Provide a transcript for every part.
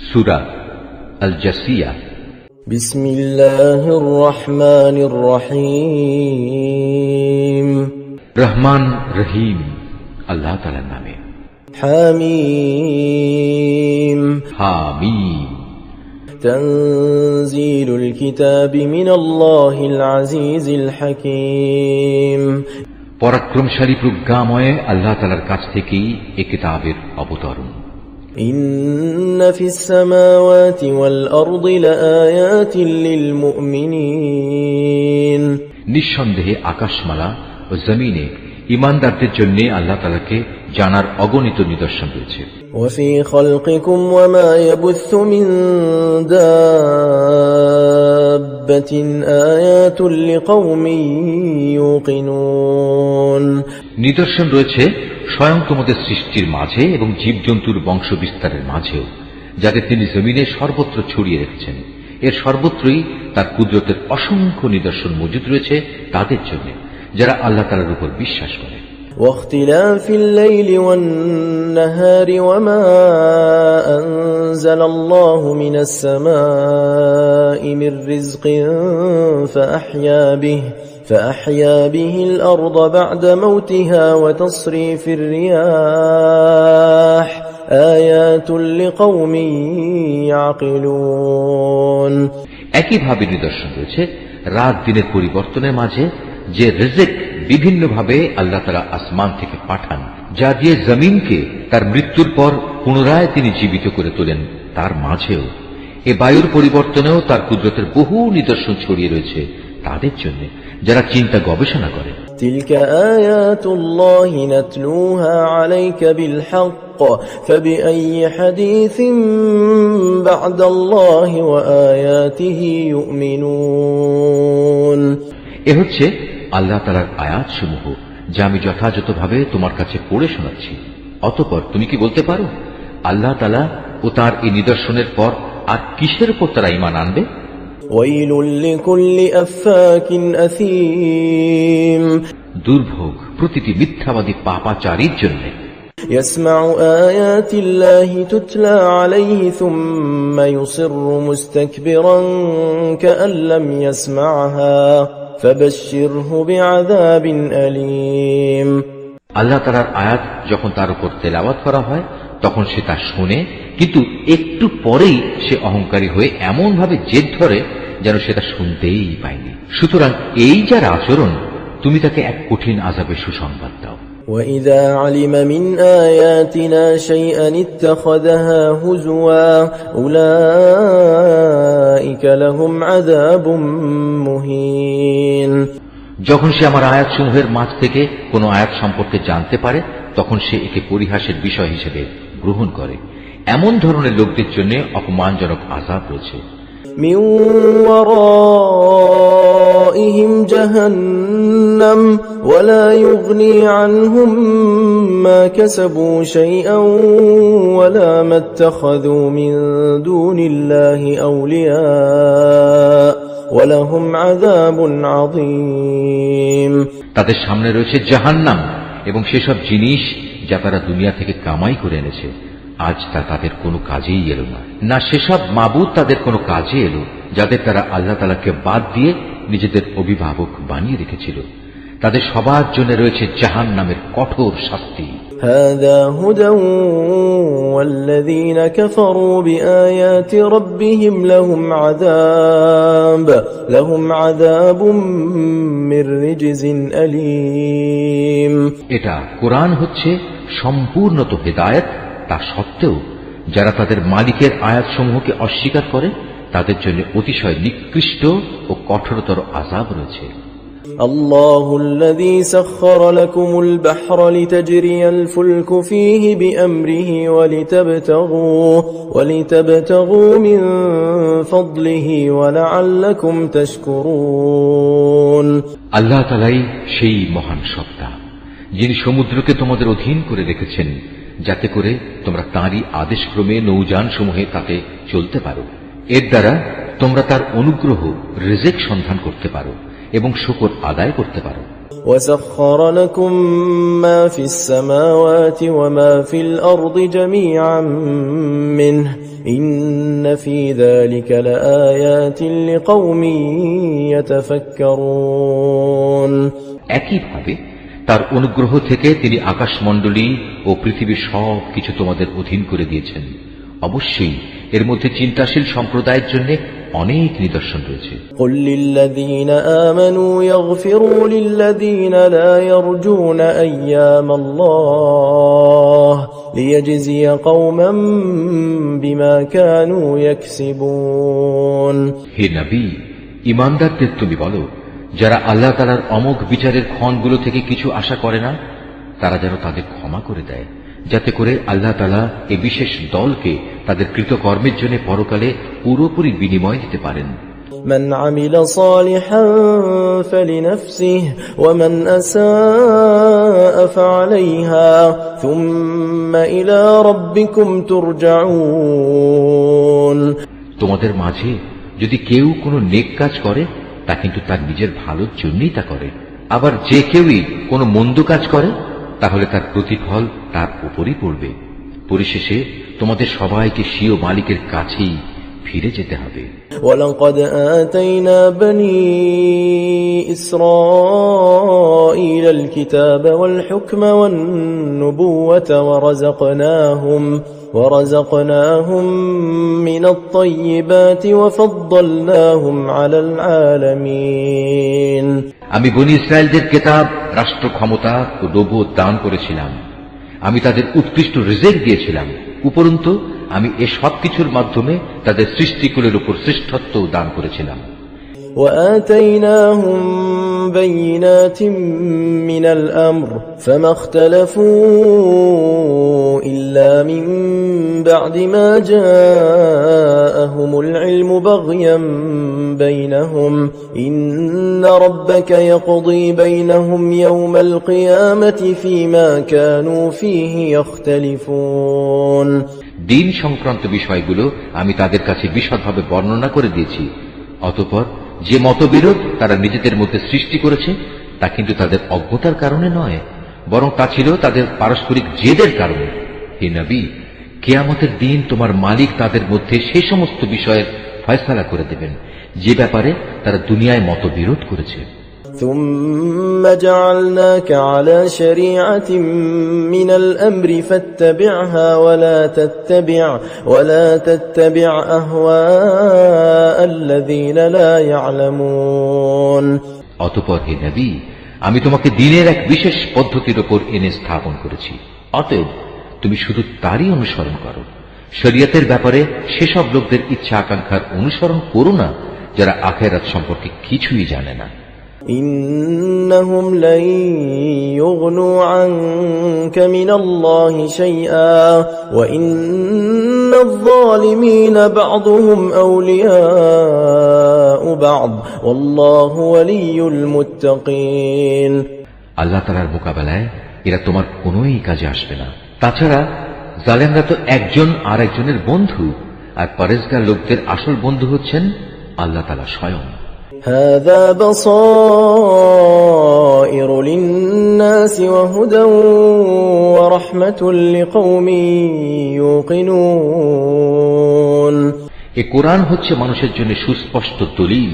সূরা আল জাসিয়া। বিসমিল্লাহির রহমানির রহিম। রহমান রহিম আল্লাহ তাআলার নামে। হামিম। হামিম। তানজিলুল কিতাবি মিনাল্লাহিল আজিজিল হাকীম। পরাক্রমশালী প্রজ্ঞাময় আল্লাহ তাআলার কাছ থেকেই এ কিতাবের অবতরণ। ইন্না ফিস সামাওয়াতি ওয়াল আরদি লাআয়াতিন লিল মুমিনিন। নিঃসন্দেহে আকাশমালা ও জমিনে ঈমানদারদের জন্য আল্লাহ তাআলাকে জানার অগণিত নিদর্শন রয়েছে। ওয়াফি খালকিকুম ওয়া মা ইয়াবুসু মিন দাব্বাতিন আয়াতুল লিকাওমিন ইউকিনুন। নিদর্শন রয়েছে স্বয়ং তোমাদের সৃষ্টির মাঝে এবং জীবজন্তুর বংশ বিস্তারের মাঝেও, যাদের তিনি জমিনে সর্বত্র ছড়িয়ে রেখেছেন। এর সর্বত্রই তার কুদরতের অসংখ্য নিদর্শন মজুদ রয়েছে তাদের জন্য যারা আল্লাহ তাআলার উপর বিশ্বাস করে। واختلاف الليل والنهار وما أنزل الله من السماء من رزق فأحيا به الأرض بعد موتها وتصريف الرياح آيات لقوم يعقلون। একইভাবে নিদর্শন রয়েছে রাত দিনের পরিবর্তনের মাঝে, যে রিজিক বিভিন্নভাবে আল্লাহ তাআলা আসমান থেকে পাঠান, যা দিয়ে জমিনকে তার মৃত্যুর পর পুনরায় তিনি জীবিত করে তোলেন, তার মাঝেও এ বায়ুর পরিবর্তনেও তার কুদরতের বহু নিদর্শন ছড়িয়ে রয়েছে তাদের জন্য যারা চিন্তা গবেষণা করে। তিলকা আয়াতুল্লাহি নাতলুহা আলাইকা বিল হক ফাবিআইয়ি হাদিসিন বা'দাল্লাহি ওয়া আয়াতিহি ইউমিনুন। এ হচ্ছে আল্লাহ তাআলার আয়াত সমূহ যা আমি যথাযথভাবে তোমার কাছে পড়ে শোনাচ্ছি। অতঃপর তুমি কি বলতে পারো আল্লাহ তাআলা ও তার এই নিদর্শনের পর আর কিসের উপর তারা ঈমান আনবে? ওয়াইলুল লিকুল্লি আফফাকিন আসীম। দুর্ভোগ প্রতিটি মিথ্যাবাদী পাপাচারীর জন্য। ইয়াসমাউ আয়াতিল্লাহি তুতলা আলাইহি সুম্মা ইউসিররু মুস্তাকবিরান কাআন লাম ইয়াসমা'হা ফাবাশশিরহু বিআযাবিন আলীম। আল্লাহ তাআলার আয়াত যখন তার উপর তেলাওয়াত করা হয় তখন সে তা শোনে, কিন্তু একটু পরেই সে অহংকারী হয়ে এমন ভাবে জেদ ধরে যেন সেটা শুনতেই পায়নি। সুতরাং এই যার আচরণ, তুমি তাকে এক কঠিন আযাবের সুসংবাদ দাও। وَإِذَا عَلِمَ مِنْ آيَاتِنَا شَيْئًا اتَّخَذَهَا هُزُوًا أُولَئِكَ لَهُمْ عَذَابٌ مُهِينٌ। যখন সে আমার আয়াতসমূহের মাঝ থেকে কোনো আয়াত সম্পর্কে জানতে পারে তখন সে একে পরিহাসের বিষয় হিসেবে গ্রহণ করে। এমন ধরনের লোকদের জন্য অপমানজনক আযাব রয়েছে। মিন ওয়ারাইহিম জাহান্নাম ওয়া লা ইউগনি আনহুম মা কাসাবু শাইআন ওয়া লা মাত্তাখাযু মিন দুনিল্লাহি আউলিয়া ওয়া লাহুম আযাবুন আযীম। তাদের সামনে রয়েছে জাহান্নাম এবং সেসব জিনিস যা তারা দুনিয়া থেকে কামাই করে এনেছে, আজ তা তাদের কোনো কাজেই এলো না। না সেসব মাবুদ তাদের কোনো কাজে এলো যাদের তারা আল্লাহ তাআলাকে বাদ দিয়ে নিজেদের অভিভাবক বানিয়ে রেখেছিল। তাদের সবার জন্য রয়েছে জাহান্নামের কঠোর শাস্তি। هذا هدى والذين كفروا بآيات ربهم لهم عذاب من رجز أليم। এটা কোরআন হচ্ছে সম্পূর্ণত হেদায়েত, তা সত্ত্বেও যারা তাদের মালিকের আয়াতসমূহকে অস্বীকার করে তাদের জন্য অতিশয় নিকৃষ্ট ও কঠোরতর আযাব রয়েছে। الله الذي سخر لكم البحر لتجري الفلك فيه بأمره ولتبتغوا من فضله ولعلكم تشكرون। আল্লাহ তাআলাই সেই মহান সত্তা যিনি সমুদ্রকে তোমাদের অধীন করে রেখেছেন যাতে করে তোমরা তাঁরই আদেশক্রমে নৌযান সমূহে তাতে চলতে পারো। এর দ্বারা তোমরা তার অনুগ্রহ রিজিক সন্ধান করতে পারো এবং শুকর আদায় করতে পারো। وسخر لكم ما في السماوات وما في الأرض جميعا منه إن في ذلك لآيات لقوم يتفكرون একইভাবে তার অনুগ্রহ থেকে তিনি আকাশমণ্ডলী ও পৃথিবীর সব কিছু তোমাদের অধীন করে দিয়েছেন। অবশ্যই এর মধ্যে চিন্তাশীল সম্প্রদায়ের জন্য অনেক নিদর্শন রয়েছে। قل للذين آمنوا يغفروا للذين لا يرجون أيام الله ليجزي قوما بما كانوا يكسبون। হে নবী, ঈমানদারদের তুমি বলো, যারা আল্লাহ তাআলার অমোঘ বিচারের ক্ষণগুলো থেকে কিছু আশা করে না, তারা যেন তাদের ক্ষমা করে দেয়, যাতে করে আল্লাহ তাআলা এই বিশেষ দলকে তাদের কৃতকর্মের জন্য পরকালে পুরোপুরি বিনিময় দিতে পারেন। من عمل صالحا فلنفسه ومن أساء فعليها ثم إلى ربكم ترجعون। তোমাদের মাঝে যদি কেউ কোনো নেক কাজ করে, তা কিন্তু তার নিজের ভালোর জন্যই তা করে। আবার যে কেউই কোনো মন্দ কাজ করে, তাহলে তার প্রতিফল তার উপরই পড়বে। পরিশেষে তোমাদের সবাইকে স্বীয় মালিকের কাছেই ফিরে যেতে হবে। ولقد آتينا بني إسرائيل الكتاب والحكم والنبوة ورزقناهم من الطيبات وفضلناهم على العالمين। আমি বনি ইসরায়েলদের কিতাব, রাষ্ট্র ক্ষমতা ও নবুয়ত দান করেছিলাম। আমি তাদের উৎকৃষ্ট রিজিক দিয়েছিলাম। উপরন্তু আমি এ সব কিছুর মাধ্যমে তাদের সৃষ্টিকুলের উপর শ্রেষ্ঠত্ব দান করেছিলাম। وآتيناهم بينات من الأمر فما اختلفوا إلا من بعد ما جاءهم العلم بغيا بينهم إن ربك يقضي بينهم يوم القيامة فيما كانوا فيه يختلفون। দিন সংক্রান্ত বিষয়গুলো আমি তাদের কাছে বিশদভাবে বর্ণনা করে দিয়েছি। অতঃপর যে মতবিরোধ তারা নিজেদের মধ্যে সৃষ্টি করেছে, তা কিন্তু তাদের অজ্ঞতার কারণে নয়, বরং তা ছিল তাদের পারস্পরিক জেদের কারণে। হে নবী, কিয়ামতের দিন তোমার মালিক তাদের মধ্যে সে সমস্ত বিষয়ের ফয়সালা করে দেবেন যে ব্যাপারে তারা দুনিয়ায় মতবিরোধ করেছে। ثم جعلناك على شريعة من الأمر فاتبعها ولا تتبع أهواء الذين لا يعلمون। অতঃপর হে নবী, আমি তোমাকে দ্বীনের এক বিশেষ পদ্ধতির উপর এনে স্থাপন করেছি। অতএব তুমি শুধু তারই অনুসরণ করো। শরীয়তের ব্যাপারে সেসব লোকদের ইচ্ছা আকাঙ্ক্ষার অনুসরণ করো না, যারা আখিরাত সম্পর্কে কিছুই জানে না। إنهم لن يغنوا عنك من الله شيئا وإن الظالمين بعضهم أولياء بعض والله ولي المتقين। আল্লাহ তাআলার মোকাবেলায় এরা তোমার কোনোই কাজে আসবে না। তাছাড়া জালেমরা তো একজন আর একজনের বন্ধু, আর পরেজগার লোকদের আসল বন্ধু হচ্ছেন আল্লাহ তাআলা স্বয়ং। هذا بصائر للناس وهدى ورحمة لقوم يوقنون। এ কোরআন হচ্ছে মানুষের জন্য সুস্পষ্ট দলিল,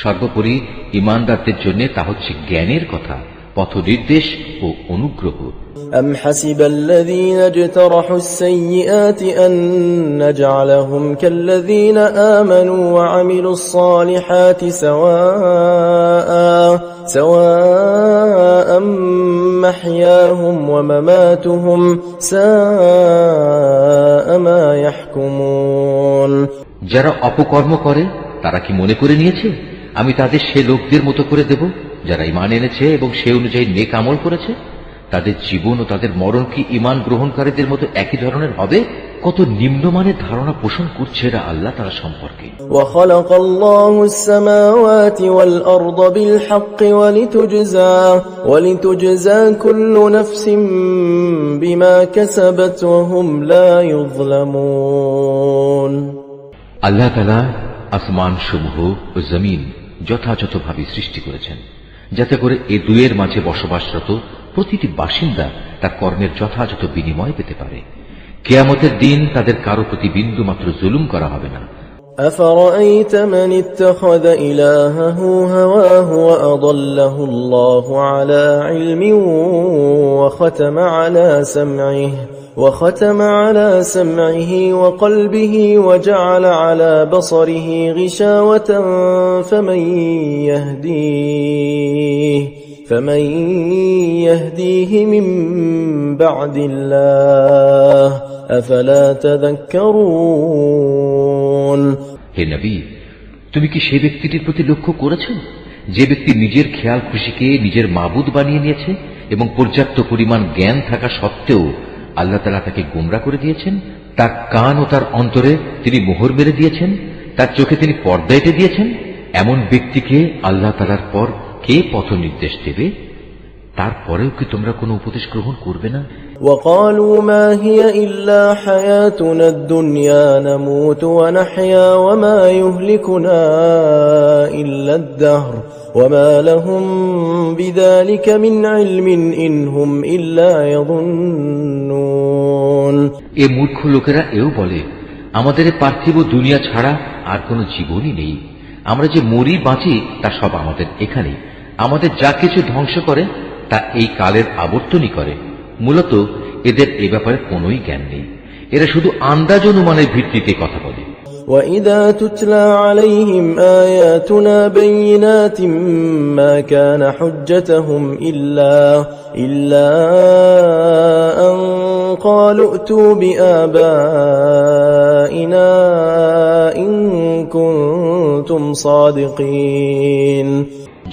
সর্বোপরি ঈমানদারদের জন্য তা হচ্ছে জ্ঞানের কথা, পথ নির্দেশ ও অনুগ্রহ। أم حسب الذين اجترحوا السيئات أن نجعلهم كالذين آمنوا وعملوا الصالحات سواء محياهم ومماتهم ساء ما يحكمون। যারা অপকর্ম করে তারা কি মনে করে নিয়েছে আমি তাদের সে লোকদের মতো করে দেব যারা ঈমান এনেছে এবং সে অনুযায়ী নেক আমল করেছে? তাদের জীবন ও তাদের মরণ কি ঈমান গ্রহণকারীদের মতো একই ধরনের হবে? কত নিম্নমানের ধারণা পোষণ করছে এরা আল্লাহ তাআলা সম্পর্কে। وَخَلَقَ اللَّهُ السَّمَاوَاتِ وَالْأَرْضَ بِالْحَقِّ وَلِتُجْزَى كُلُّ نَفْسٍ بِمَا كَسَبَتْ وَهُمْ لَا يُظْلَمُونَ। আল্লাহ তাআলা আসমান সমূহ ও জমিন যথাযথভাবে সৃষ্টি করেছেন, যাতে করে এ দুয়ের মাঝে বসবাসরত প্রতিটি বাসিন্দা তার কর্মের যথাযথ বিনিময় পেতে পারে। কিয়ামতের দিন তাদের কারো প্রতি বিন্দু মাত্র জুলুম করা হবে না। أفرأيت من اتخذ إلهه هواه وأضله الله على علم وختم على سمعه وقلبه وجعل على بصره غشاوة فمن يهديه من بعد الله أفلا تذكرون হে নবী, তুমি কি সেই ব্যক্তিটির প্রতি লক্ষ্য করেছেন যে ব্যক্তি নিজের খেয়াল খুশিকে নিজের মাবুদ বানিয়ে নিয়েছে এবং পর্যাপ্ত পরিমাণ জ্ঞান থাকা সত্ত্বেও আল্লাহ তাআলা তাকে গোমরা করে দিয়েছেন? তার কান ও তার অন্তরে তিনি মোহর মেরে দিয়েছেন, তার চোখে তিনি পর্দা এঁটে দিয়েছেন। এমন ব্যক্তিকে আল্লাহ তাআলার পর কে পথ নির্দেশ দেবে? তারপরেও কি তোমরা কোনো উপদেশ গ্রহণ করবে না? وقالوا ما هي إلا حياتنا الدنيا نموت ونحيا وما يهلكنا إلا الدهر وما لهم بذلك من علم إن هم إلا يظنون। এ মূর্খ লোকেরা এও বলে, আমাদের পার্থিব দুনিয়া ছাড়া আর কোনো জীবনই নেই। আমরা যে মরি বাঁচি তা সব আমাদের এখানেই। আমাদের যা কিছু ধ্বংস করে তা এই কালের আবর্তনই করে। মূলত এদের এ ব্যাপারে কোনোই জ্ঞান নেই। এরা শুধু আন্দাজ অনুমানের ভিত্তিতে কথা বলে। وَإِذَا تُتْلَى عَلَيْهِمْ آيَاتُنَا بَيِّنَاتٍ مَا كَانَ حُجَّتُهُمْ إِلَّا أَن قَالُوا ائْتُوا بِآبَائِنَا إِن كُنتُمْ صَادِقِينَ।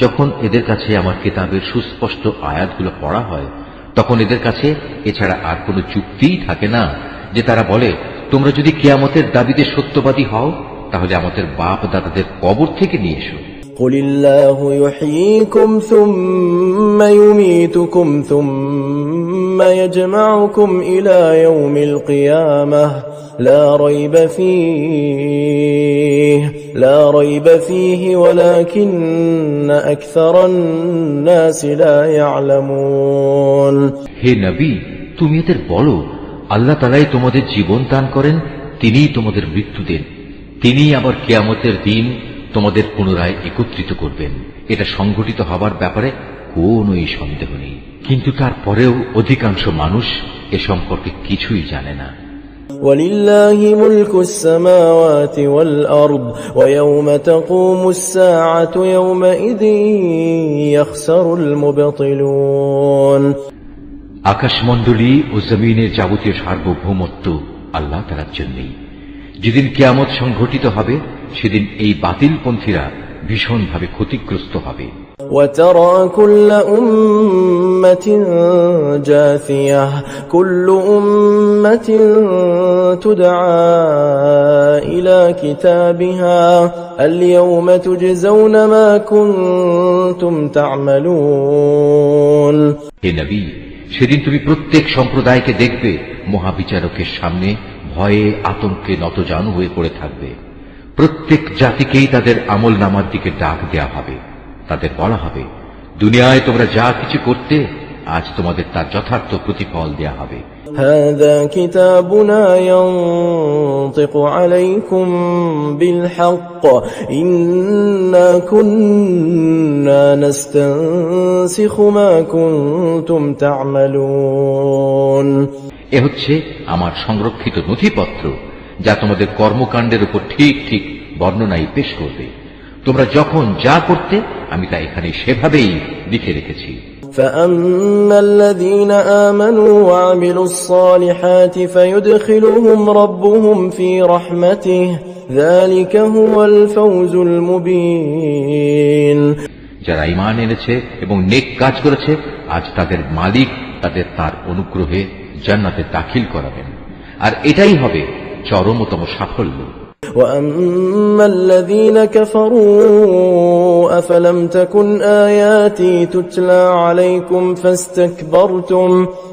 যখন এদের কাছে আমার কিতাবের সুস্পষ্ট আয়াতগুলো পড়া হয় তখন এদের কাছে এছাড়া আর কোনো যুক্তিই থাকে না যে তারা বলে, তোমরা যদি কিয়ামতের দাবিতে সত্যবাদী হও তাহলে আমাদের বাপ দাদাদের কবর থেকে নিয়ে এসো। قُلِ اللَّهُ يُحْيِيكُمْ ثُمَّ يُمِيتُكُمْ ثُمَّ يَجْمَعُكُمْ إِلَى يَوْمِ الْقِيَامَةِ لا ريب فيه ولكن أكثر الناس لا يعلمون। হে নবী, তুমি এদের বলো, আল্লাহ তাআলাই তোমাদের জীবন দান করেন, তিনিই তোমাদের মৃত্যু দেন, তিনিই আবার কিয়ামতের দিন তোমাদের পুনরায় একত্রিত করবেন। এটা সংঘটিত হবার ব্যাপারে কোনোই সন্দেহ নেই। কিন্তু তারপরেও অধিকাংশ মানুষ এ সম্পর্কে কিছুই জানে না। وَلِلَّهِ مُلْكُ السَّمَاوَاتِ وَالْأَرْضِ وَيَوْمَ تَقُومُ السَّاعَةُ يَوْمَئِذٍ يَخْسَرُ الْمُبْطِلُونَ। আকাশমণ্ডলী ও জমিনের যাবতীয় সার্বভৌমত্ব আল্লাহ তাআলার জন্যই। যেদিন কিয়ামত সংঘটিত হবে সেদিন এই বাতিলপন্থীরা ভীষণভাবে ক্ষতিগ্রস্ত হবে। وَتَرَى كُلَّ أُمَّةٍ جَاثِيَةً كُلُّ أُمَّةٍ تُدْعَى إِلَى كِتَابِهَا الْيَوْمَ تُجْزَوْنَ مَا كُنتُمْ تَعْمَلُونَ। হে নবী, সেদিন তুমি প্রত্যেক সম্প্রদায়কে দেখবে মহাবিচারকের সামনে ভয়ে আতঙ্কে নতজানু হয়ে পড়ে থাকবে। প্রত্যেক জাতিকেই তাদের আমল নামার দিকে ডাক দেয়া হবে। তাদের বলা হবে, দুনিয়ায় তোমরা যা কিছু করতে আজ তোমাদের তার যথার্থ প্রতিফল দেয়া হবে। هذا كتابنا ينطق عليكم بالحق إنا كنا نستنسخ ما كنتم تعملون। এ হচ্ছে আমার সংরক্ষিত নথিপত্র যা তোমাদের কর্মকাণ্ডের উপর ঠিক ঠিক বর্ণনাই পেশ করবে। তোমরা যখন যা করতে আমি তা এখানে সেভাবেই লিখে রেখেছি। فَأَمَّا الَّذِينَ آمَنُوا وَعَمِلُوا الصَّالِحَاتِ فَيُدْخِلُهُمْ رَبُّهُمْ فِي رَحْمَتِهِ ذَلِكَ هُوَ الْفَوْزُ الْمُبِينُ। যারা ঈমান এনেছে এবং নেক কাজ করেছে আজ তাদের মালিক তাদের তার অনুগ্রহে জান্নাতে দাখিল করাবেন, আর এটাই হবে চরমতম সাফল্য। وَأَمَّا الَّذِينَ كَفَرُوا أَفَلَمْ تَكُنْ آيَاتِي تُتْلَى عَلَيْكُمْ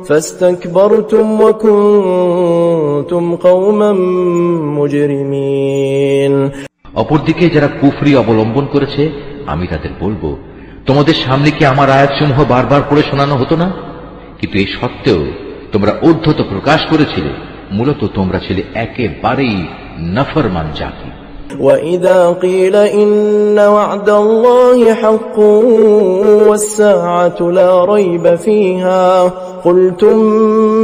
فَاسْتَكْبَرْتُمْ وَكُنْتُمْ قَوْمًا مُجْرِمِينَ। অপরদিকে যারা কুফরি অবলম্বন করেছে আমি তাদের বলবো, তোমাদের সামনে কি আমার আয়াতসমূহ বারবার পড়ে শোনানো হতো না? কিন্তু এই সত্ত্বেও তোমরা ঔদ্ধত্য প্রকাশ করেছিলে। মূলত তোমরা ছিলে একেবারেই নাফরমান জাতি। وَإِذَا قِيلَ إِنَّ وَعْدَ اللَّهِ حَقٌّ وَالسَّاعَةُ لَا رَيْبَ فِيهَا قُلْتُم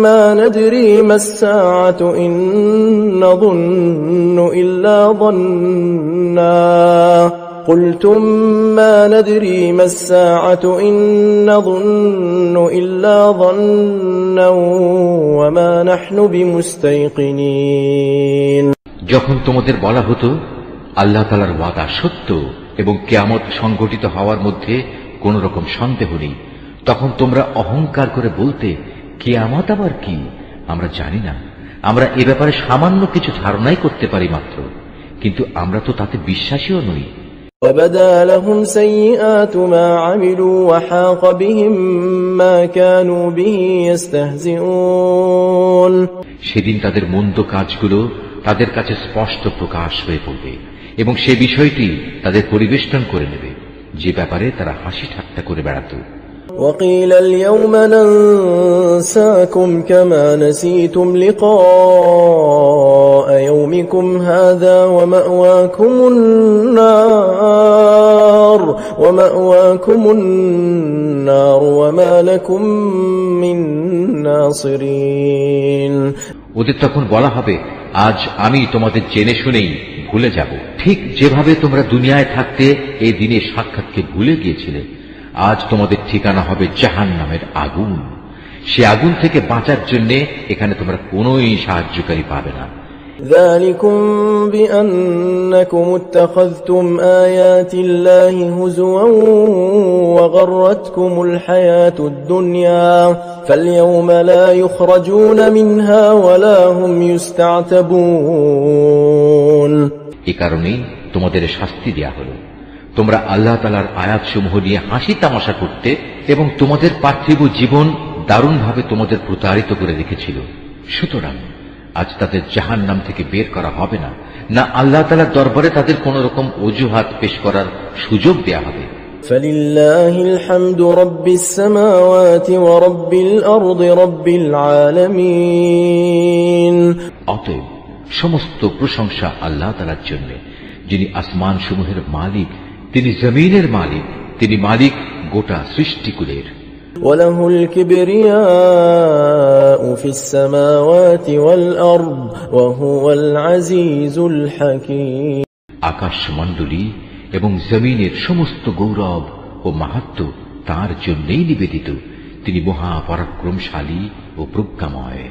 مَّا نَدْرِي مَا السَّاعَةُ إِن نَّظُنُّ إِلَّا ظَنًّا قُلْتُم مَّا نَدْرِي مَا السَّاعَةُ إِن نَّظُنُّ إِلَّا ظَنًّا وَمَا نَحْنُ بِمُسْتَيْقِنِينَ। যখন তোমাদের বলা হতো আল্লাহ তাআলার ওয়াদা সত্য এবং কিয়ামত সংঘটিত হওয়ার মধ্যে কোন রকম সন্দেহ নেই, তখন তোমরা অহংকার করে বলতে, কিয়ামত আবার কি? আমরা জানি না, আমরা এ ব্যাপারে সামান্য কিছু ধারণাই করতে পারি মাত্র, কিন্তু আমরা তো তাতে বিশ্বাসীও নই। وَبَدَا لَهُمْ سَيِّئَاتُ مَا عَمِلُوا وَحَاقَ بِهِم مَّا كَانُوا بِهِ يَسْتَهْزِئُونَ। সেদিন তাদের মন্দ কাজগুলো তাদের কাছে স্পষ্ট প্রকাশ হয়ে পড়বে এবং সে বিষয়টি তাদের পরিবেষ্টন করে নেবে, যে ব্যাপারে তারা হাসি ঠাট্টা করে বেড়াত। وَقِيلَ الْيَوْمَ نَنسَاكُمْ كَمَا نَسِيتُمْ لِقَاءَ يَوْمِكُمْ هَذَا وَمَأْوَاكُمُ النَّارُ وَمَا لَكُمْ مِن نَّاصِرِينَ। ওদের তখন বলা হবে, আজ আমি তোমাদের জেনে শুনেই ভুলে যাব, ঠিক যেভাবে তোমরা দুনিয়ায় থাকতে এই দিনের সাক্ষাৎকে ভুলে গিয়েছিলে। আজ তোমাদের ঠিকানা হবে জাহান্নামের আগুন। সে আগুন থেকে বাঁচার জন্য এখানে তোমরা কোনোই সাহায্যকারী পাবে না। ذَلِكُمْ بِأَنَّكُمُ اتَّخَذْتُمْ آيَاتِ اللَّهِ هُزُوًا وَغَرَّتْكُمُ الْحَيَاةُ الدُّنْيَا فَالْيَوْمَ لَا يُخْرَجُونَ مِنْهَا وَلَا هُمْ يُسْتَعْتَبُونَ। এ কারণেই তোমাদের শাস্তি দেয়া হলো। তোমরা আল্লাহ তাআলার আয়াতসমূহ নিয়ে হাসি তামাশা করতে এবং তোমাদের পার্থিব জীবন দারুণভাবে তোমাদের প্রতারিত করে রেখেছিল। সুতরাং আজ তাদের জাহান্নাম থেকে বের করা হবে না, না আল্লাহ তাআলার দরবারে তাদের কোন রকম অজুহাত পেশ করার সুযোগ দেয়া হবে। فَلِلَّهِ الْحَمْدُ رَبِّ السَّمَاوَاتِ وَرَبِّ الْأَرْضِ رَبِّ الْعَالَمِينَ। অতএব সমস্ত প্রশংসা আল্লাহ তাআলার জন্য, যিনি আসমান সমূহের মালিক, তিনি জমিনের মালিক, তিনি মালিক গোটা সৃষ্টিকুলের। وَلَهُ الْكِبْرِيَاءُ فِي السَّمَاوَاتِ وَالْأَرْضِ وَهُوَ الْعَزِيزُ الْحَكِيمُ। আকাশমণ্ডলী এবং জমিনের সমস্ত গৌরব ও মাহাত্ম্য তাঁর জন্যই নিবেদিত। তিনি মহাপরাক্রমশালী ও প্রজ্ঞাময়।